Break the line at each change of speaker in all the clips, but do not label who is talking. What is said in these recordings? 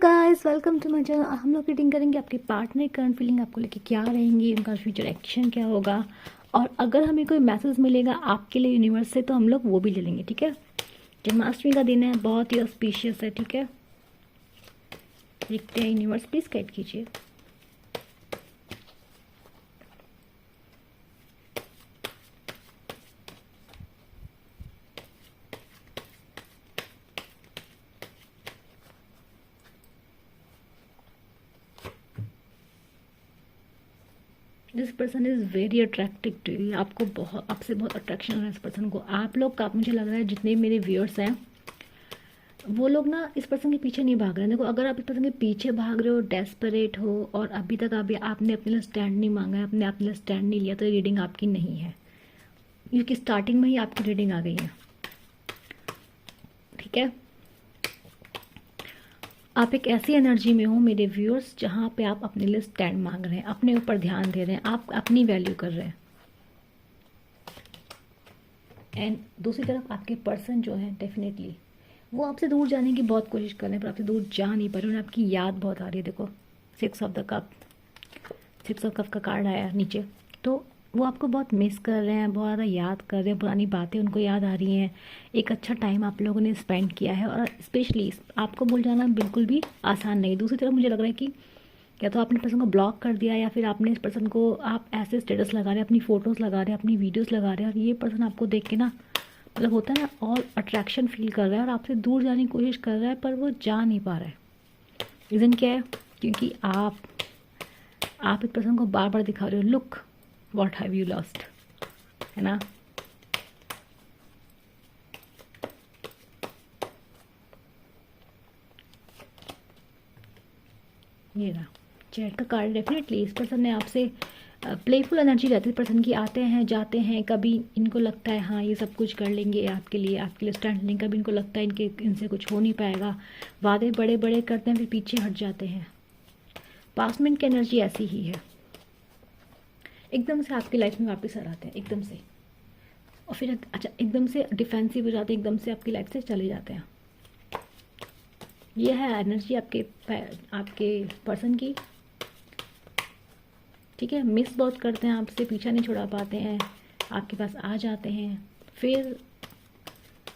Guys, welcome to my channel. हम लोग reading करेंगे आपके पार्टनर करंट फीलिंग आपको लेके क्या रहेंगी, उनका फ्यूचर एक्शन क्या होगा, और अगर हमें कोई मैसेज मिलेगा आपके लिए यूनिवर्स से तो हम लोग वो भी ले लेंगे। ठीक है, जन्माष्टमी का दिन है, बहुत ही ऑस्पिशियस है। ठीक है, देखते हैं यूनिवर्स प्लीज गाइड कीजिए। This person is very attractive to you. आपको बहुत, आपसे बहुत अट्रैक्शन है इस पर्सन को। आप लोग का, मुझे लग रहा है जितने मेरे व्यूअर्स हैं वो लोग ना इस पर्सन के पीछे नहीं भाग रहे हैं। देखो, अगर आप इस पर्सन के पीछे भाग रहे हो, डेस्परेट हो और अभी तक आपने अपने लिए स्टैंड नहीं मांगा है, अपने लिए स्टैंड नहीं लिया, तो ये रीडिंग आपकी नहीं है, क्योंकि स्टार्टिंग में ही आपकी रीडिंग आ गई है। ठीक है, आप एक ऐसी एनर्जी में हो मेरे व्यूअर्स जहाँ पे आप अपने लिए स्टैंड मांग रहे हैं, अपने ऊपर ध्यान दे रहे हैं, आप अपनी वैल्यू कर रहे हैं। एंड दूसरी तरफ आपके पर्सन जो है डेफिनेटली वो आपसे दूर जाने की बहुत कोशिश कर रहे हैं, पर आपसे दूर जा नहीं पा रहे। उन्हें आपकी याद बहुत आ रही है। देखो, 6 ऑफ कप का कार्ड आया नीचे, तो वो आपको बहुत मिस कर रहे हैं, बहुत ज़्यादा याद कर रहे हैं, पुरानी बातें उनको याद आ रही हैं। एक अच्छा टाइम आप लोगों ने स्पेंड किया है, और स्पेशली आपको भूल जाना बिल्कुल भी आसान नहीं। दूसरी तरफ मुझे लग रहा है कि या तो आपने पर्सन को ब्लॉक कर दिया, या फिर आपने इस पर्सन को, आप ऐसे स्टेटस लगा रहे हैं, अपनी फ़ोटोज़ लगा रहे हैं, अपनी वीडियोज़ लगा रहे हैं, और ये पर्सन आपको देख के ना, मतलब होता है ना, और अट्रैक्शन फील कर रहा है और आपसे दूर जाने की कोशिश कर रहा है, पर वो जा नहीं पा रहा है। रीज़न क्या है? क्योंकि आप इस पर्सन को बार बार दिखा रहे हो, look what have you lost, है ना। ये रहा चैट का कार्ड। डेफिनेटली इस पर्सन ने आपसे, प्लेफुल एनर्जी रहती है पर्सन की, आते हैं जाते हैं, कभी इनको लगता है हाँ ये सब कुछ कर लेंगे आपके लिए स्टैंड लेंगे, कभी इनको लगता है इनसे कुछ हो नहीं पाएगा, वादे बड़े बड़े करते हैं फिर पीछे हट जाते हैं। पासमेंट की एनर्जी ऐसी ही है, एकदम से आपकी लाइफ में वापस आ जाते हैं, एकदम से, और फिर अच्छा एकदम से डिफेंसिव हो जाते हैं, एकदम से आपकी लाइफ से चले जाते हैं। यह है एनर्जी आपके पर्सन की। ठीक है, मिस बहुत करते हैं आपसे, पीछा नहीं छुड़ा पाते हैं, आपके पास आ जाते हैं, फिर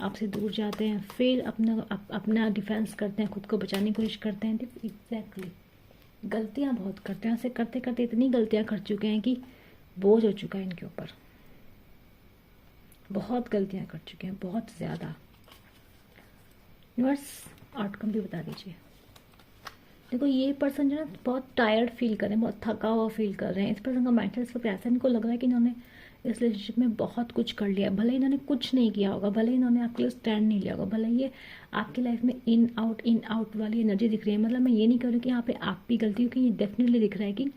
आपसे दूर जाते हैं, फिर अपना डिफेंस करते हैं, खुद को बचाने की कोशिश करते हैं। एग्जैक्टली गलतियां बहुत करते हैं, ऐसे करते करते इतनी गलतियां कर चुके हैं कि बोझ हो चुका है इनके ऊपर। बहुत गलतियां कर चुके हैं, बहुत ज़्यादा। यूनिवर्स आउटकम भी बता दीजिए। देखो, ये पर्सन जो है बहुत टायर्ड फील कर रहे हैं, बहुत थका हुआ फील कर रहे हैं। इस पर्सन का माइंडसेट इस वक्त ऐसा, इनको लग रहा है कि इन्होंने इस रिलेशनशिप में बहुत कुछ कर लिया, भले ही इन्होंने कुछ नहीं किया होगा, भले ही इन्होंने आपके लिए स्टैंड नहीं लिया होगा, भले ये आपकी लाइफ में इन आउट वाली एनर्जी दिख रही है। मतलब मैं ये नहीं कर रही कि यहाँ पे आप भी गलती हो, कि ये डेफिनेटली दिख रहा है कि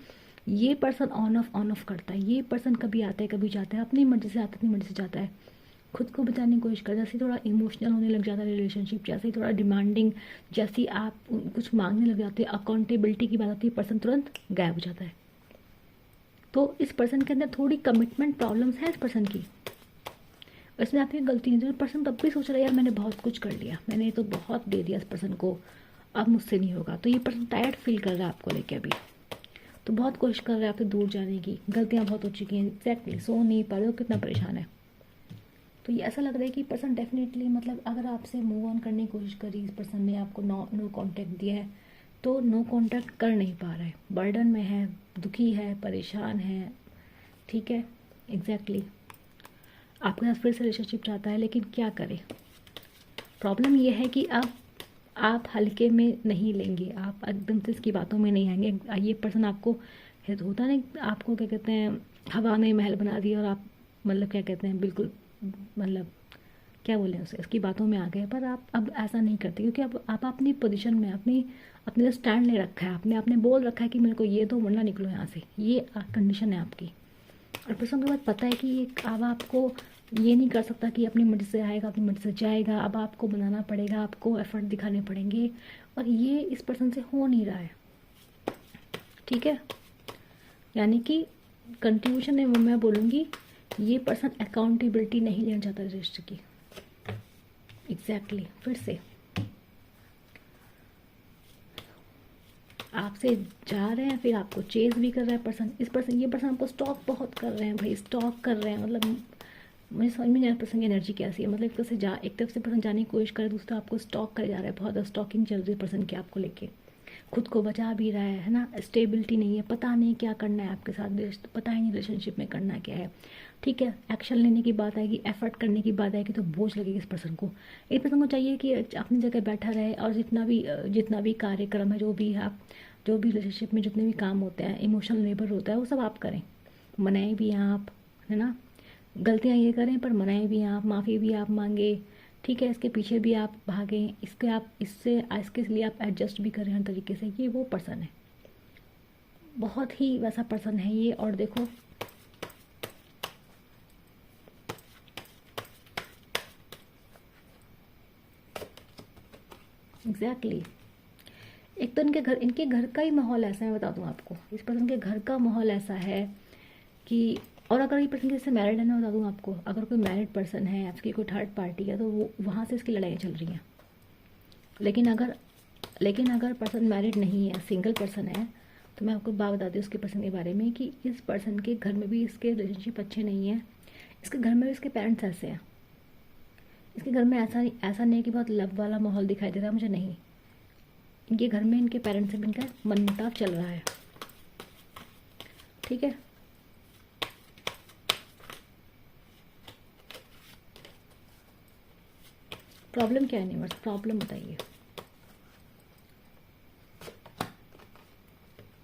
ये पर्सन ऑन ऑफ करता है। ये पर्सन कभी आता है कभी जाता है, अपनी मर्जी से आता है, अपनी मर्जी से जाता है, खुद को बचाने की कोशिश कर, जैसे थोड़ा इमोशनल होने लग जाता है रिलेशनशिप, जैसे थोड़ा डिमांडिंग, जैसे आप कुछ मांगने लग जाते हैं, अकाउंटेबिलिटी की बात आती है, पर्सन तुरंत गायब हो जाता है। तो इस पर्सन के अंदर थोड़ी कमिटमेंट प्रॉब्लम्स है इस पर्सन की। इसमें आपकी गलती नहीं, तो पर्सन तब भी सोच रहा है यार मैंने बहुत कुछ कर लिया, मैंने तो बहुत दे दिया इस पर्सन को, अब मुझसे नहीं होगा। तो ये पर्सन टायर्ड फील कर रहा है आपको लेके अभी, तो बहुत कोशिश कर रहा है आपसे दूर जाने की, गलतियाँ बहुत हो चुकी हैं। एग्जैक्टली, सो नहीं पा रहे हो, कितना परेशान है। तो ये ऐसा लग रहा है कि पर्सन डेफिनेटली, मतलब अगर आपसे मूव ऑन करने की कोशिश करी, इस पर्सन ने आपको नो कांटेक्ट दिया है, तो नो कांटेक्ट कर नहीं पा रहा है, बर्डन में है, दुखी है, परेशान है। ठीक है, एग्जैक्टली आपके साथ फिर से रिलेशनशिप चाहता है, लेकिन क्या करे। प्रॉब्लम ये है कि अब आप हल्के में नहीं लेंगे, आप एकदम से इसकी बातों में नहीं आएंगे। ये पर्सन आपको होता नहीं, आपको क्या कहते हैं, हवा ने महल बना दिया, और आप मतलब क्या कहते हैं, बिल्कुल मतलब क्या बोलें उसे, इसकी बातों में आ गए। पर आप अब ऐसा नहीं करते, क्योंकि अब आप अपनी पोजीशन में, अपने लिए स्टैंड ले रखा है, आपने बोल रखा है कि मेरे को ये दो वरना निकलो यहाँ से, ये कंडीशन है आपकी। और पर्सन के बाद पता है कि अब आपको ये नहीं कर सकता कि अपनी मर्जी से आएगा, अपनी मर्जी से जाएगा, अब आपको बनाना पड़ेगा, आपको एफर्ट दिखाने पड़ेंगे, और ये इस पर्सन से हो नहीं रहा है। ठीक है, यानी कि कंट्रीब्यूशन है वो मैं बोलूँगी, ये पर्सन अकाउंटेबिलिटी नहीं लेना चाहता रजिस्टर की। एग्जैक्टली फिर से आपसे जा रहे हैं, फिर आपको चेज भी कर रहा है पर्सन। ये पर्सन आपको स्टॉक बहुत कर रहे हैं भाई, स्टॉक कर रहे हैं। मतलब मुझे समझ में नहीं आ रहा पर्सन की एनर्जी कैसी है। मतलब एक तरफ से पर्सन जाने की कोशिश करे, दूसरा आपको स्टॉक करे जा रहा है। बहुत ज़्यादा स्टॉकिंग चल रही है पर्सन की आपको लेके। खुद को बचा भी रहा है ना। स्टेबिलिटी नहीं है, पता नहीं क्या करना है आपके साथ, पता ही नहीं रिलेशनशिप में करना क्या है। ठीक है, एक्शन लेने की बात आएगी, एफर्ट करने की बात आएगी तो बोझ लगेगी इस पर्सन को। इस पर्सन को चाहिए कि अपनी जगह बैठा रहे और जितना भी कार्यक्रम है, जो भी रिलेशनशिप में जितने भी काम होते हैं, इमोशनल लेबर होता है, वो सब आप करें। मनाएं भी आप, है ना। गलतियाँ ये करें पर मनाएं भी आप, माफ़ी भी आप मांगे। ठीक है, इसके पीछे भी आप भागें, इसके लिए आप एडजस्ट भी करें हर तरीके से। ये वो पर्सन है, बहुत ही वैसा पर्सन है ये। और देखो एग्जैक्टली एक तो इनके घर का ही माहौल ऐसा है, बता दूं आपको। इस पर्सन के घर का माहौल ऐसा है कि, और अगर ये पर्सन जैसे मैरिड है ना, बता दूं आपको, अगर कोई मैरिड पर्सन है, आपकी कोई थर्ड पार्टी है, तो वो वहाँ से इसकी लड़ाइयाँ चल रही हैं। लेकिन अगर पर्सन मैरिड नहीं है, सिंगल पर्सन है, तो मैं आपको बात बताती हूँ उसके पर्सन के बारे में कि इस पर्सन के घर में भी इसके रिलेशनशिप अच्छे नहीं हैं। इसके घर में भी इसके पेरेंट्स ऐसे हैं। इसके घर में ऐसा नहीं कि बहुत लव वाला माहौल दिखाई दे रहा है मुझे, नहीं। इनके घर में इनके पेरेंट्स से भी इनका मनमुटाव चल रहा है। ठीक है, प्रॉब्लम क्या है यूनिवर्स, प्रॉब्लम बताइए।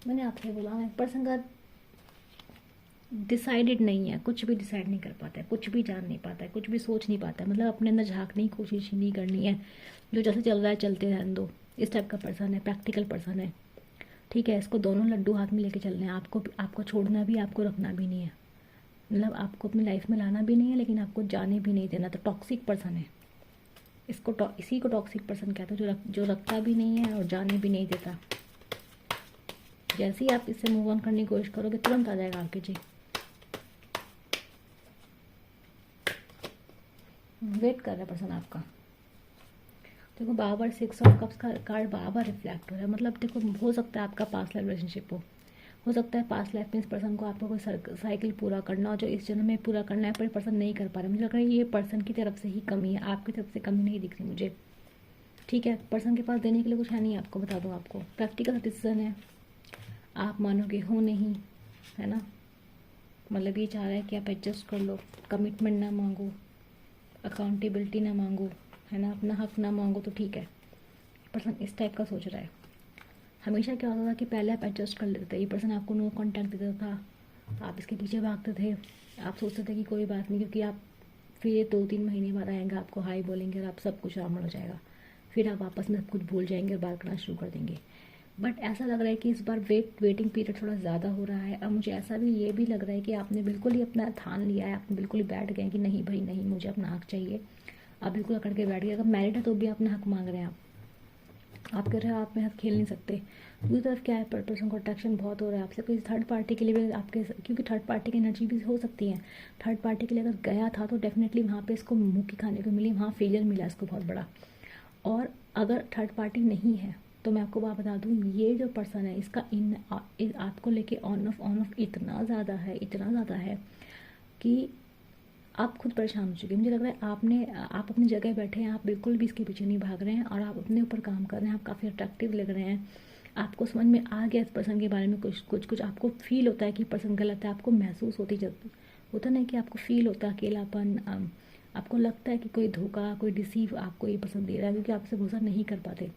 मैंने आपसे बोला है पर्सन का डिसाइडेड नहीं है, कुछ भी डिसाइड नहीं कर पाता है, कुछ भी जान नहीं पाता है, कुछ भी सोच नहीं पाता है। मतलब अपने अंदर झांकने की कोशिश ही नहीं करनी है, जो जैसे चल रहा है चलते रहने दो। इस टाइप का पर्सन है, प्रैक्टिकल पर्सन है। ठीक है, इसको दोनों लड्डू हाथ में लेके चलने हैं। आपको छोड़ना भी, आपको रखना भी नहीं है। मतलब आपको अपनी लाइफ में लाना भी नहीं है, लेकिन आपको जाने भी नहीं देना। तो टॉक्सिक पर्सन है। इसी को टॉक्सिक पर्सन कहते हैं, जो रखता भी नहीं है और जाने भी नहीं देता। जैसे ही आप इससे मूव ऑन करने की कोशिश करोगे, तुरंत आ जाएगा आपके जी। वेट कर रहा है पर्सन आपका। देखो बार 6 ऑफ कप्स का कार्ड बार रिफ्लेक्ट हो रहा है। मतलब देखो, हो सकता है आपका पास्ट लाइफ रिलेशनशिप हो सकता है पास्ट लाइफ में इस पर्सन को आपको कोई साइकिल पूरा करना हो, जो इस जन्म में पूरा करना है, पर पर्सन नहीं कर पा रहा। मुझे लग रहा है ये पर्सन की तरफ से ही कमी है, आपकी तरफ से कमी नहीं दिख रही मुझे। ठीक है, पर्सन के पास देने के लिए कुछ है नहीं आपको, बता दूँ आपको। प्रैक्टिकल डिसीजन है, आप मानोगे हो नहीं, है ना। मतलब ये चाह रहा है कि आप एडजस्ट कर लो, कमिटमेंट ना मांगो, अकाउंटेबिलिटी ना मांगो, है ना, अपना हक ना मांगो, तो ठीक है। पर्सन इस टाइप का सोच रहा है। हमेशा क्या होता था कि पहले आप एडजस्ट कर लेते थे, ये पर्सन आपको नो कॉन्टैक्ट देता था, आप इसके पीछे भागते थे, आप सोचते थे कि कोई बात नहीं, क्योंकि आप फिर ये 2-3 महीने बाद आएंगे, आपको हाई बोलेंगे और आप सब कुछ नॉर्मल हो जाएगा। फिर आप आपस में सब कुछ भूल जाएंगे और बात करना शुरू कर देंगे। बट ऐसा लग रहा है कि इस बार वेटिंग पीरियड थोड़ा ज़्यादा हो रहा है। और मुझे ऐसा भी ये भी लग रहा है कि आपने बिल्कुल ही अपना ठान लिया है, आपने बिल्कुल ही बैठ गए कि नहीं भाई नहीं, मुझे अपना हक चाहिए। आप बिल्कुल अकड़ के बैठ गए। अगर मैरिड है तो भी अपना हक मांग रहे हैं आप कह रहे हो आप मेरे साथ खेल नहीं सकते। दूसरी तरफ क्या है, पर्सन को अट्रैक्शन बहुत हो रहा है आपसे। कोई थर्ड पार्टी के लिए भी आपके, क्योंकि थर्ड पार्टी की एनर्जी भी हो सकती है। थर्ड पार्टी के लिए अगर गया था तो डेफिनेटली वहाँ पे इसको मुँह की खाने को मिली, वहाँ फेलियर मिला इसको बहुत बड़ा। और अगर थर्ड पार्टी नहीं है तो मैं आपको बात बता दूँ, ये जो पर्सन है इसका आपको लेके ऑन ऑफ इतना ज़्यादा है कि आप खुद परेशान हो चुके हैं। मुझे लग रहा है आप अपनी जगह बैठे हैं, आप बिल्कुल भी इसके पीछे नहीं भाग रहे हैं और आप अपने ऊपर काम कर रहे हैं। आप काफ़ी अट्रैक्टिव लग रहे हैं, आपको समझ में आ गया इस पर्सन के बारे में कुछ आपको फील होता है कि पर्सन गलत है। आपको महसूस होता नहीं कि आपको फील होता है अकेलापन, आपको लगता है कि कोई धोखा, कोई डिसीव आपको ये पर्सन दे रहा है, क्योंकि आपसे भरोसा नहीं कर पाते।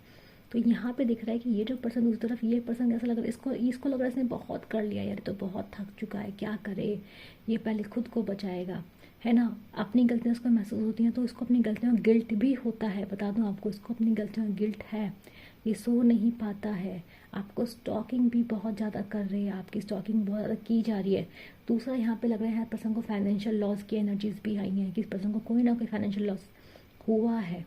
तो यहाँ पे दिख रहा है कि ये जो पर्सन दूसरी तरफ, ये पर्सन ऐसा लग रहा है इसको लग रहा है इसने बहुत कर लिया यार, तो बहुत थक चुका है, क्या करे, ये पहले खुद को बचाएगा, है ना। अपनी गलतियाँ उसको महसूस होती हैं तो इसको अपनी गलतियों में गिल्ट भी होता है। बता दूं आपको, इसको अपनी गलतियों में गिल्ट है, ये सो नहीं पाता है। आपको स्टॉकिंग भी बहुत ज़्यादा कर रही है, आपकी स्टॉकिंग बहुत ज़्यादा की जा रही है। दूसरा यहाँ पे लग रहा है पर्सन को फाइनेंशियल लॉस की एनर्जीज भी आई हैं कि इस पर्सन को कोई ना कोई फाइनेंशियल लॉस हुआ है।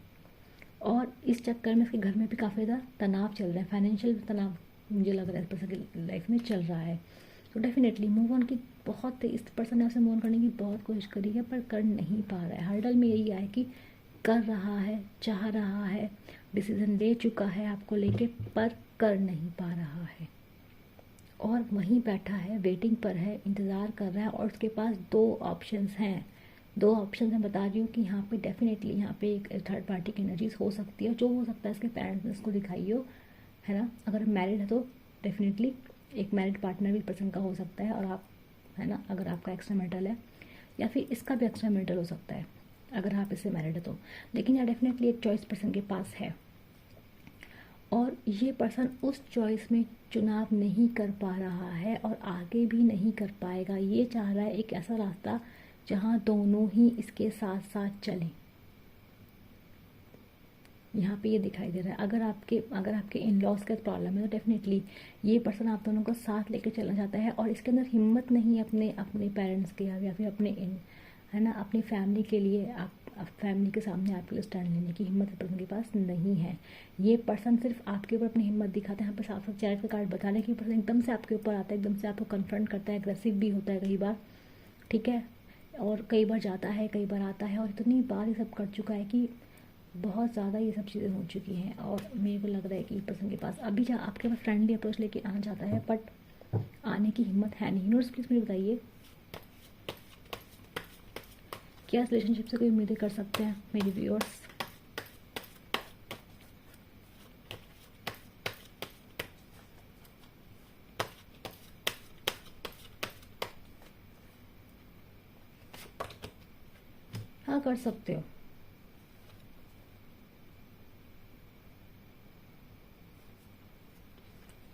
और इस चक्कर में इसके घर में भी काफ़ी ज़्यादा तनाव चल रहा है, फाइनेंशियल तनाव मुझे लग रहा है इस पर्सन की लाइफ में चल रहा है। तो डेफिनेटली मूव ऑन की इस पर्सन ने आपसे मूव ऑन करने की बहुत कोशिश करी है पर कर नहीं पा रहा है। हर्डल में यही आया कि कर रहा है, चाह रहा है, डिसीजन ले चुका है आपको लेके, पर कर नहीं पा रहा है और वहीं बैठा है, वेटिंग पर है, इंतज़ार कर रहा है और उसके पास दो ऑप्शंस हैं। दो ऑप्शन मैं बता रही हूँ कि यहाँ पे डेफिनेटली यहाँ पे एक थर्ड पार्टी की एनर्जीज हो सकती है। जो हो सकता है इसके पेरेंट्स ने इसको दिखाई हो, है ना। अगर मैरिड है तो डेफिनेटली एक मैरिड पार्टनर भी पर्सन का हो सकता है और आप, है ना, अगर आपका एक्स्ट्रा मैरिटल है, या फिर इसका भी एक्स्ट्रा मैरिटल हो सकता है अगर आप इससे मैरिड है तो। लेकिन यहाँ डेफिनेटली एक चॉइस पर्सन के पास है और ये पर्सन उस चॉइस में चुनाव नहीं कर पा रहा है और आगे भी नहीं कर पाएगा। ये चाह रहा है एक ऐसा रास्ता जहाँ दोनों ही इसके साथ साथ चलें। यहाँ पे ये दिखाई दे रहा है। अगर आपके इन लॉज का प्रॉब्लम है तो डेफिनेटली ये पर्सन आप दोनों को साथ लेकर चलना चाहता है और इसके अंदर हिम्मत नहीं है अपने पेरेंट्स के या फिर अपने है ना, अपनी फैमिली के लिए, आप फैमिली के सामने आपके लिए स्टैंड लेने की हिम्मत पर्सन के पास नहीं है। ये पर्सन सिर्फ आपके ऊपर अपनी हिम्मत दिखाता है। यहाँ पर साफ साफ चैरिट का कार्ड बता रहे हैं कि पर्सन एकदम से आपके ऊपर आता है, एकदम से आपको कन्फ्रंट करता है, एग्रेसिव भी होता है कई बार, ठीक है, और कई बार जाता है, कई बार आता है और इतनी बार ये सब कर चुका है कि बहुत ज़्यादा ये सब चीज़ें हो चुकी हैं। और मेरे को लग रहा है कि पर्सन के पास अभी आपके पास फ्रेंडली अप्रोच लेके आना चाहता है, बट आने की हिम्मत है नहीं। यूनिवर्स प्लीज़ मुझे बताइए क्या इस रिलेशनशिप से कोई उम्मीदें कर सकते हैं मेरे व्यूअर्स। हाँ, कर सकते हो,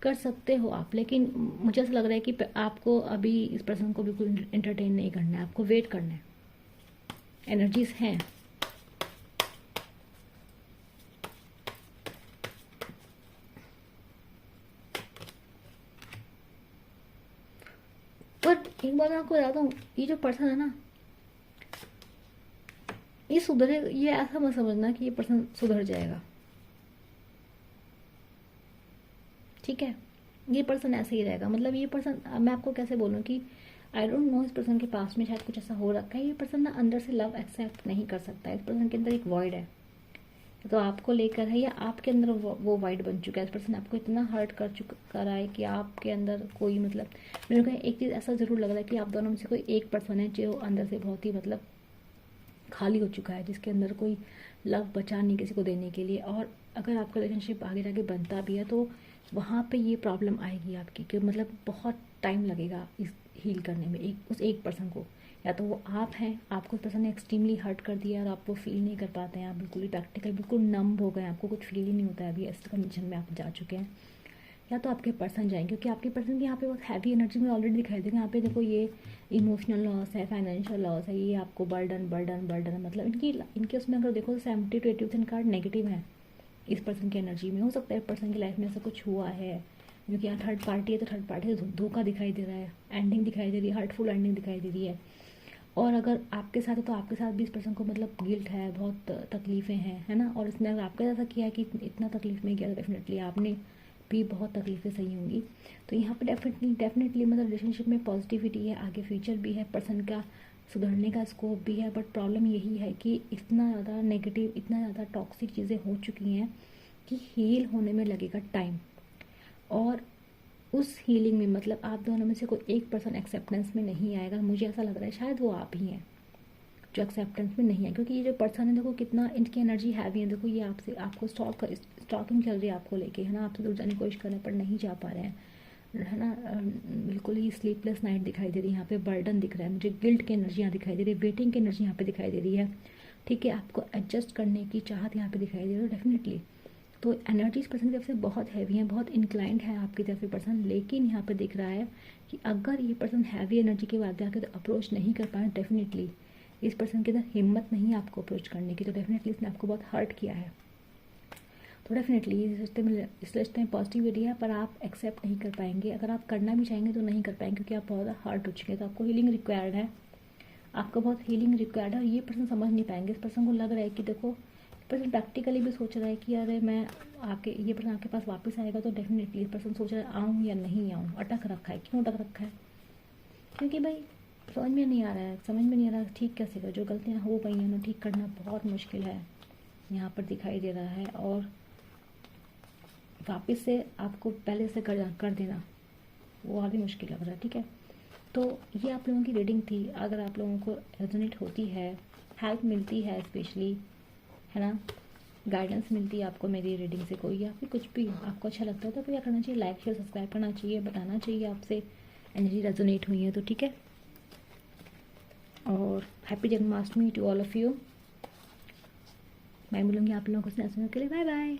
कर सकते हो आप, लेकिन मुझे ऐसा लग रहा है कि आपको अभी इस पर्सन को बिल्कुल एंटरटेन नहीं करना है, आपको वेट करना है। एनर्जीज हैं, पर एक बात मैं आपको बताता हूँ, ये जो पर्सन है ना, ये सुधरे, ये ऐसा मत समझना कि ये पर्सन सुधर जाएगा, ठीक है। ये पर्सन ऐसे ही रहेगा। मतलब ये पर्सन, मैं आपको कैसे बोलूँ कि आई डोंट नो, इस पर्सन के पास में शायद कुछ ऐसा हो रखा है। ये पर्सन ना अंदर से लव एक्सेप्ट नहीं कर सकता है। इस पर्सन के अंदर एक वॉइड है, तो आपको लेकर है या आपके अंदर वो वाइड बन चुका है। इस पर्सन आपको इतना हर्ट कर रहा है कि आपके अंदर कोई, मतलब मेरे को एक चीज़ ऐसा ज़रूर लग रहा है कि आप दोनों में से कोई एक पर्सन है जो अंदर से बहुत ही मतलब खाली हो चुका है, जिसके अंदर कोई लव बचा नहीं किसी को देने के लिए। और अगर आपका रिलेशनशिप आगे जाके बनता भी है तो वहाँ पे ये प्रॉब्लम आएगी आपकी कि मतलब बहुत टाइम लगेगा इस हील करने में उस एक पर्सन को। या तो वो आप हैं, आपको उस पर्सन ने एक्सट्रीमली हर्ट कर दिया और आप वो फील नहीं कर पाते हैं, आप बिल्कुल ही प्रैक्टिकल बिल्कुल नम हो गए, आपको कुछ फील ही नहीं होता है, अभी इस कंडीशन में आप जा चुके हैं। या तो आपके पर्सन जाएंगे, क्योंकि आपके पर्सन की यहाँ पे बहुत हैवी एनर्जी में ऑलरेडी दिखाई देगा। यहाँ पे देखो, ये इमोशनल लॉस है, फाइनेंशियल लॉस है, ये आपको बर्डन बर्डन बर्डन, मतलब इनके उसमें अगर देखो 70 to 80% कार्ड नेगेटिव है इस पर्सन की एनर्जी में। हो सकता है पर्सन की लाइफ में ऐसा कुछ हुआ है, क्योंकि यहाँ थर्ड पार्टी है तो थर्ड पार्टी से धोखा दिखाई दे रहा है, एंडिंग दिखाई दे रही है, हर्टफुल एंडिंग दिखाई दे रही है। और अगर आपके साथ है तो आपके साथ भी इस पर्सन को मतलब गिल्ट है, बहुत तकलीफ़ें हैं, है ना। और इसने अगर आपके ऐसा किया है कि इतना तकलीफ़ में किया तो डेफिनेटली आपने भी बहुत तकलीफ़ें सही होंगी। तो यहाँ पे डेफिनेटली मतलब रिलेशनशिप में पॉजिटिविटी है, आगे फ्यूचर भी है, पर्सन का सुधरने का स्कोप भी है। बट प्रॉब्लम यही है कि इतना ज़्यादा नेगेटिव, इतना ज़्यादा टॉक्सिक चीज़ें हो चुकी हैं कि हील होने में लगेगा टाइम। और उस हीलिंग में मतलब आप दोनों में से कोई एक पर्सन एक्सेप्टेंस में नहीं आएगा। मुझे ऐसा लग रहा है शायद वो आप ही हैं जो एक्सेप्टेंस में नहीं है, क्योंकि ये जो पर्सन है देखो कितना इनकी एनर्जी हैवी है। देखो ये आपसे, आपको स्टॉकिंग चल रही है आपको लेके, है ना, आपसे दूर जाने की कोशिश कर रहे हैं पर नहीं जा पा रहे हैं, है ना। बिल्कुल ही स्लीपलेस नाइट दिखाई दे रही है यहाँ पे, बर्डन दिख रहा है मुझे, गिल्ट की एनर्जी यहाँ दिखाई दे रही है, वेटिंग की एनर्जी यहाँ पे दिखाई दे रही है, ठीक है। आपको एडजस्ट करने की चाहत यहाँ पे दिखाई दे रही है डेफिनेटली। तो एनर्जीज पर्सन की तरफ से बहुत हैवी हैं, बहुत इंक्लाइंड है आपकी तरफ से पर्सन। लेकिन यहाँ पे दिख रहा है कि अगर ये पर्सन हैवी एनर्जी के बाद जाकर तो अप्रोच नहीं कर पाए, डेफिनेटली इस पर्सन के अंदर हिम्मत नहीं है आपको अप्रोच करने की, तो डेफिनेटली इसने आपको बहुत हर्ट किया है। तो डेफिनेटली इस रिश्ते में पॉजिटिविटी है, पर आप एक्सेप्ट नहीं कर पाएंगे। अगर आप करना भी चाहेंगे तो नहीं कर पाएंगे, क्योंकि आप बहुत ज़्यादा हर्ट हो चुके हैं। तो आपको हीलिंग रिक्वायर्ड है, आपको बहुत हीलिंग रिक्वायर्ड है। और ये पर्सन समझ नहीं पाएंगे। इस पर्सन को लग रहा है कि देखो, पर्सन प्रैक्टिकली भी सोच रहा है कि अरे मैं ये पर्सन आपके पास वापस आएगा तो डेफिनेटली ये पर्सन सोच रहा है आऊँ या नहीं आऊँ, अटक रखा है। क्यों अटक रखा है? क्योंकि भाई समझ में नहीं आ रहा है, समझ में नहीं आ रहा ठीक कैसे करो। जो गलतियाँ हो गई हैं ना, ठीक करना बहुत मुश्किल है। यहाँ पर दिखाई दे रहा है, और वापस से आपको पहले से कर देना वो और भी मुश्किल लग रहा है। ठीक है, तो ये आप लोगों की रीडिंग थी। अगर आप लोगों को रेजोनेट होती है, हेल्प मिलती है स्पेशली, है ना, गाइडेंस मिलती है आपको मेरी रीडिंग से कोई, या फिर कुछ भी आपको अच्छा लगता है, तो क्या करना चाहिए, लाइक शेयर सब्सक्राइब करना चाहिए, बताना चाहिए आपसे एनर्जी रेजोनेट हुई है तो। ठीक है, और happy Janmashtami to all of you. मैं मिलूँगी आप लोगों को सुनने के लिए। Bye bye.